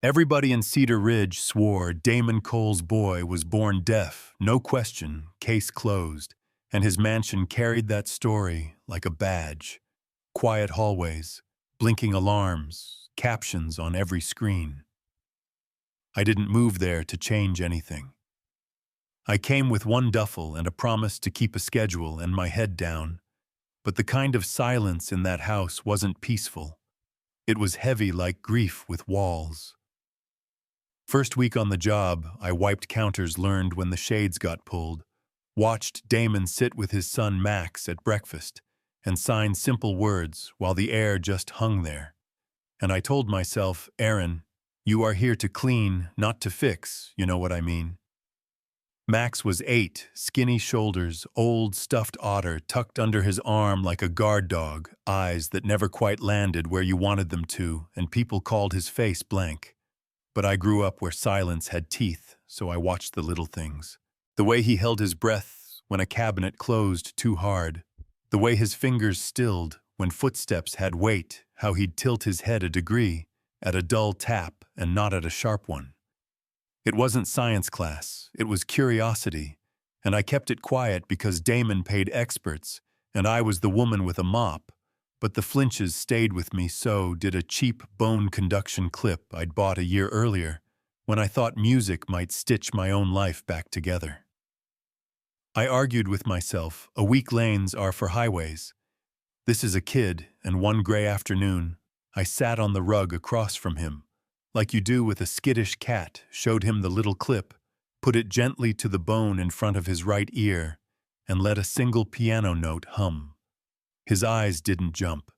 Everybody in Cedar Ridge swore Damon Cole's boy was born deaf, no question, case closed, and his mansion carried that story like a badge. Quiet hallways, blinking alarms, captions on every screen. I didn't move there to change anything. I came with one duffel and a promise to keep a schedule and my head down, but the kind of silence in that house wasn't peaceful. It was heavy like grief with walls. First week on the job, I wiped counters learned when the shades got pulled, watched Damon sit with his son Max at breakfast, and signed simple words while the air just hung there. And I told myself, Aaron, you are here to clean, not to fix, you know what I mean. Max was 8, skinny shoulders, old stuffed otter tucked under his arm like a guard dog, eyes that never quite landed where you wanted them to, and people called his face blank. But I grew up where silence had teeth, so I watched the little things. The way he held his breath when a cabinet closed too hard. The way his fingers stilled when footsteps had weight, how he'd tilt his head a degree, at a dull tap and not at a sharp one. It wasn't science class, it was curiosity, and I kept it quiet because Damon paid experts, and I was the woman with a mop. But the flinches stayed with me, so did a cheap bone conduction clip I'd bought a year earlier, when I thought music might stitch my own life back together. I argued with myself, weak lanes are for highways. This is a kid, and one gray afternoon, I sat on the rug across from him, like you do with a skittish cat, showed him the little clip, put it gently to the bone in front of his right ear, and let a single piano note hum. His eyes didn't jump.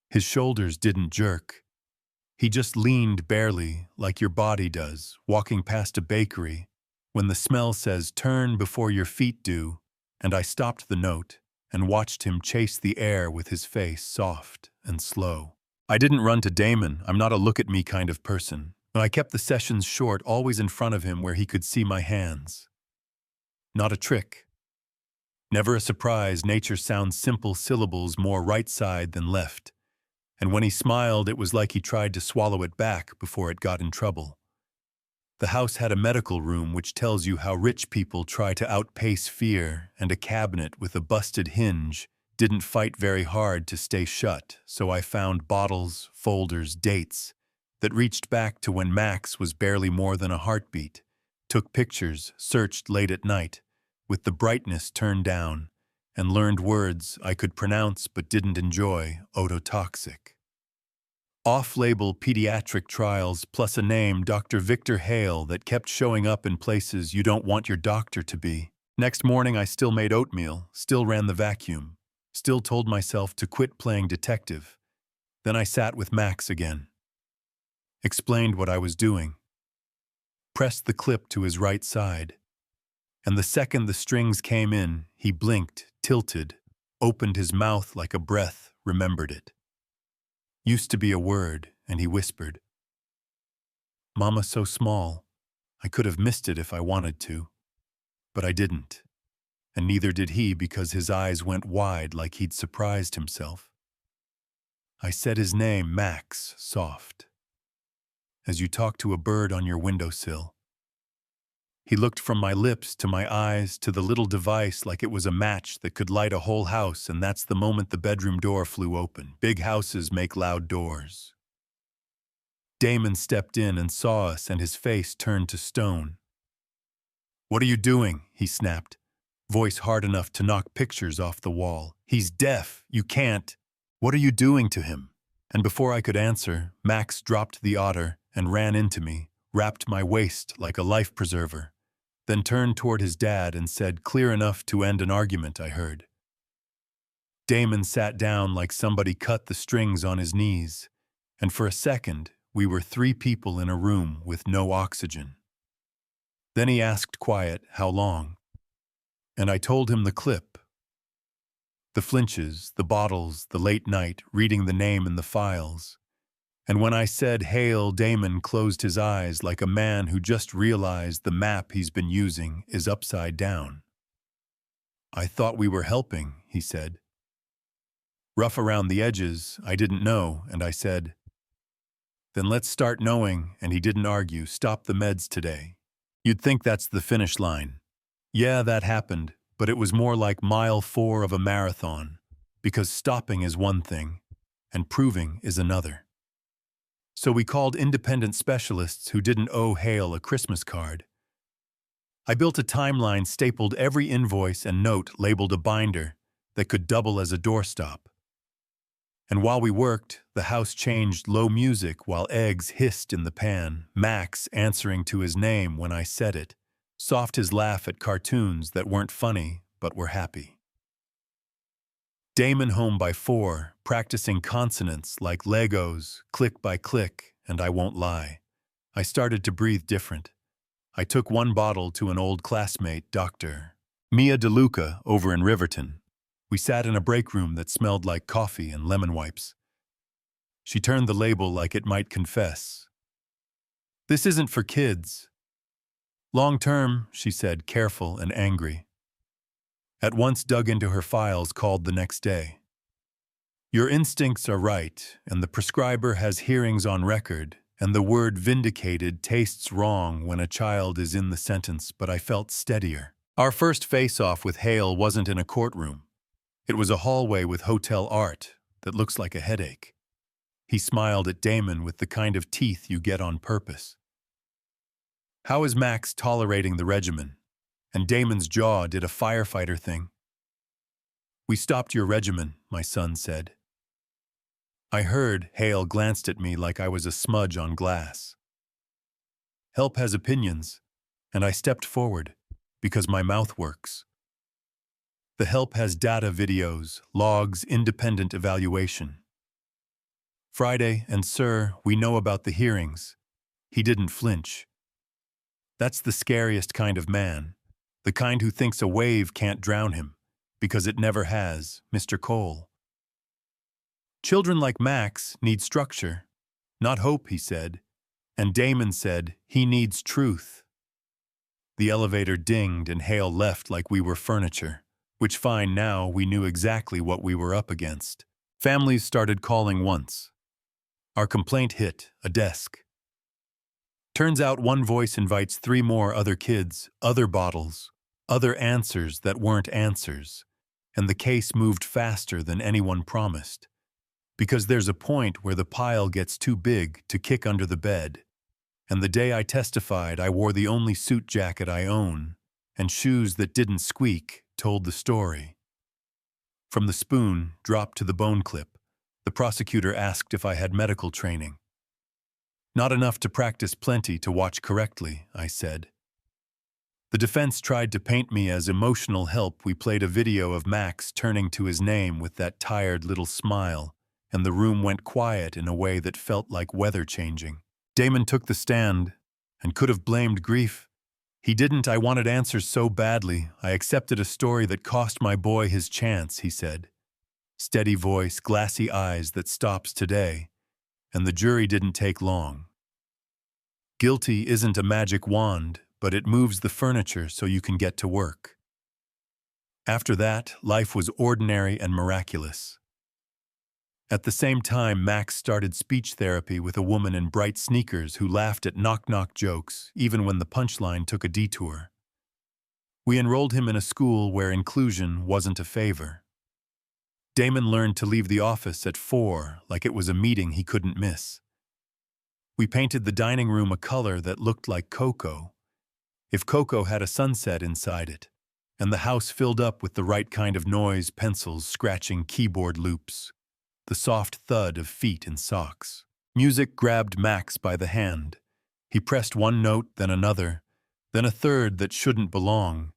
His shoulders didn't jerk. He just leaned barely, like your body does, walking past a bakery, when the smell says, turn before your feet do, and I stopped the note and watched him chase the air with his face soft and slow. I didn't run to Damon, I'm not a look-at-me kind of person. I kept the sessions short, always in front of him where he could see my hands. Not a trick. Never a surprise, nature sounds simple syllables more right side than left. And when he smiled, it was like he tried to swallow it back before it got in trouble. The house had a medical room which tells you how rich people try to outpace fear, and a cabinet with a busted hinge didn't fight very hard to stay shut, so I found bottles, folders, dates that reached back to when Max was barely more than a heartbeat, took pictures, searched late at night, with the brightness turned down, and learned words I could pronounce but didn't enjoy, ototoxic. Off-label pediatric trials plus a name, Dr. Victor Hale, that kept showing up in places you don't want your doctor to be. Next morning I still made oatmeal, still ran the vacuum, still told myself to quit playing detective. Then I sat with Max again. Explained what I was doing. Pressed the clip to his right side. And the second the strings came in, he blinked, tilted, opened his mouth like a breath, remembered it. Used to be a word, and he whispered. Mama so small, I could have missed it if I wanted to. But I didn't. And neither did he because his eyes went wide like he'd surprised himself. I said his name, Max, soft. As you talk to a bird on your windowsill. He looked from my lips to my eyes to the little device like it was a match that could light a whole house, and that's the moment the bedroom door flew open. Big houses make loud doors. Damon stepped in and saw us, and his face turned to stone. What are you doing? He snapped, voice hard enough to knock pictures off the wall. He's deaf. You can't. What are you doing to him? And before I could answer, Max dropped the otter and ran into me, wrapped my waist like a life preserver, then turned toward his dad and said, clear enough to end an argument I heard. Damon sat down like somebody cut the strings on his knees, and for a second, we were 3 people in a room with no oxygen. Then he asked quiet, how long? And I told him the clip. The flinches, the bottles, the late night, reading the name in the files. And when I said hail, Damon closed his eyes like a man who just realized the map he's been using is upside down. I thought we were helping, he said. Rough around the edges, I didn't know, and I said, Then let's start knowing, and he didn't argue, stop the meds today. You'd think that's the finish line. Yeah, that happened, but it was more like mile 4 of a marathon, because stopping is one thing, and proving is another. So we called independent specialists who didn't owe Hale a Christmas card. I built a timeline, stapled every invoice and note labeled a binder that could double as a doorstop. And while we worked, the house changed low music while eggs hissed in the pan, Max answering to his name when I said it, soft his laugh at cartoons that weren't funny but were happy. Damon home by 4, practicing consonants like Legos, click by click, and I won't lie. I started to breathe different. I took one bottle to an old classmate, Dr. Mia DeLuca, over in Riverton. We sat in a break room that smelled like coffee and lemon wipes. She turned the label like it might confess. This isn't for kids. Long term, she said, careful and angry. At once dug into her files, called the next day. Your instincts are right, and the prescriber has hearings on record, and the word vindicated tastes wrong when a child is in the sentence, but I felt steadier. Our first face-off with Hale wasn't in a courtroom. It was a hallway with hotel art that looks like a headache. He smiled at Damon with the kind of teeth you get on purpose. How is Max tolerating the regimen? And Damon's jaw did a firefighter thing. We stopped your regimen, my son said. I heard. Hale glanced at me like I was a smudge on glass. Help has opinions, and I stepped forward, because my mouth works. The help has data, videos, logs, independent evaluation. Friday, and sir, we know about the hearings. He didn't flinch. That's the scariest kind of man, the kind who thinks a wave can't drown him, because it never has, Mr. Cole. Children like Max need structure, not hope, he said, and Damon said he needs truth. The elevator dinged and Hale left like we were furniture, which fine, now we knew exactly what we were up against. Families started calling once. Our complaint hit a desk. Turns out one voice invites 3 more other kids, other bottles, other answers that weren't answers, and the case moved faster than anyone promised. Because there's a point where the pile gets too big to kick under the bed, and the day I testified I wore the only suit jacket I own, and shoes that didn't squeak told the story. From the spoon dropped to the bone clip, the prosecutor asked if I had medical training. Not enough to practice, plenty to watch correctly, I said. The defense tried to paint me as emotional help. We played a video of Max turning to his name with that tired little smile, and the room went quiet in a way that felt like weather changing. Damon took the stand and could have blamed grief. He didn't. I wanted answers so badly. I accepted a story that cost my boy his chance, he said. Steady voice, glassy eyes that stops today, and the jury didn't take long. Guilty isn't a magic wand, but it moves the furniture so you can get to work. After that, life was ordinary and miraculous. At the same time, Max started speech therapy with a woman in bright sneakers who laughed at knock-knock jokes, even when the punchline took a detour. We enrolled him in a school where inclusion wasn't a favor. Damon learned to leave the office at 4 like it was a meeting he couldn't miss. We painted the dining room a color that looked like cocoa, if cocoa had a sunset inside it, and the house filled up with the right kind of noise, pencils scratching keyboard loops, the soft thud of feet in socks. Music grabbed Max by the hand. He pressed one note, then another, then a third that shouldn't belong,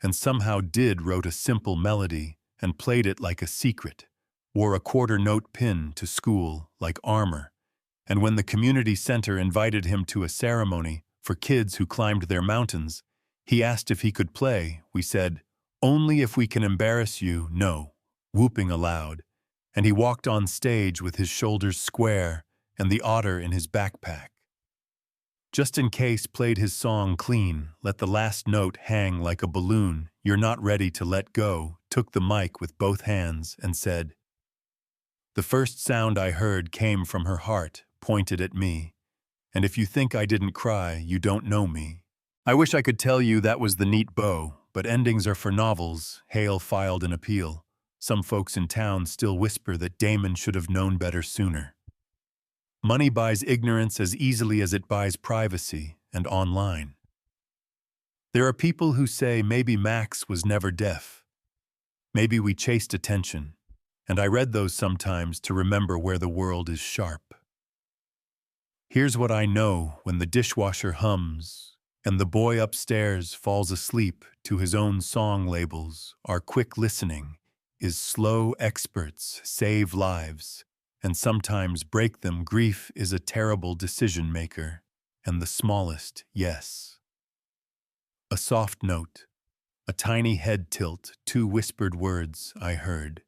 and somehow wrote a simple melody and played it like a secret, wore a quarter-note pin to school like armor, and when the community center invited him to a ceremony for kids who climbed their mountains, he asked if he could play. We said, "Only if we can embarrass you, no," whooping aloud, and he walked on stage with his shoulders square and the otter in his backpack. Just in Case played his song clean, let the last note hang like a balloon you're not ready to let go, took the mic with both hands and said, "The first sound I heard came from her heart, pointed at me. And if you think I didn't cry, you don't know me. I wish I could tell you that was the neat bow, but endings are for novels. Hale filed an appeal. Some folks in town still whisper that Damon should have known better sooner. Money buys ignorance as easily as it buys privacy, and online. There are people who say maybe Max was never deaf. Maybe we chased attention, and I read those sometimes to remember where the world is sharp. Here's what I know when the dishwasher hums, and the boy upstairs falls asleep to his own song labels. Our quick listening is slow experts save lives, and sometimes break them. Grief is a terrible decision maker, and the smallest yes. A soft note, a tiny head tilt, two whispered words I heard,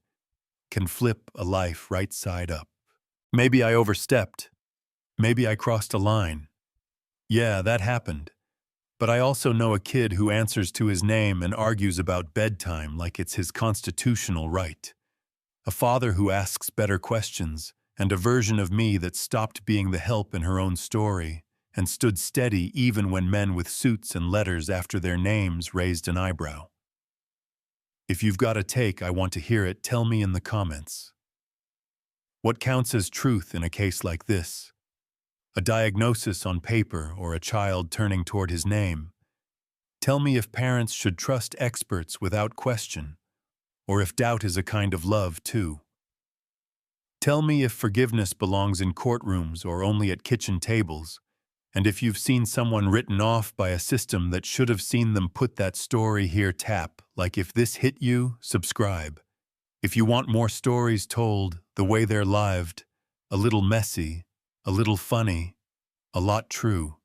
can flip a life right side up. Maybe I overstepped. Maybe I crossed a line. Yeah, that happened. But I also know a kid who answers to his name and argues about bedtime like it's his constitutional right. A father who asks better questions, and a version of me that stopped being the help in her own story and stood steady even when men with suits and letters after their names raised an eyebrow. If you've got a take, I want to hear it. Tell me in the comments. What counts as truth in a case like this? A diagnosis on paper or a child turning toward his name? Tell me if parents should trust experts without question, or if doubt is a kind of love too. Tell me if forgiveness belongs in courtrooms or only at kitchen tables, and if you've seen someone written off by a system that should have seen them. Put that story here. Tap like if this hit you. Subscribe. If you want more stories told the way they're lived, a little messy, a little funny, a lot true.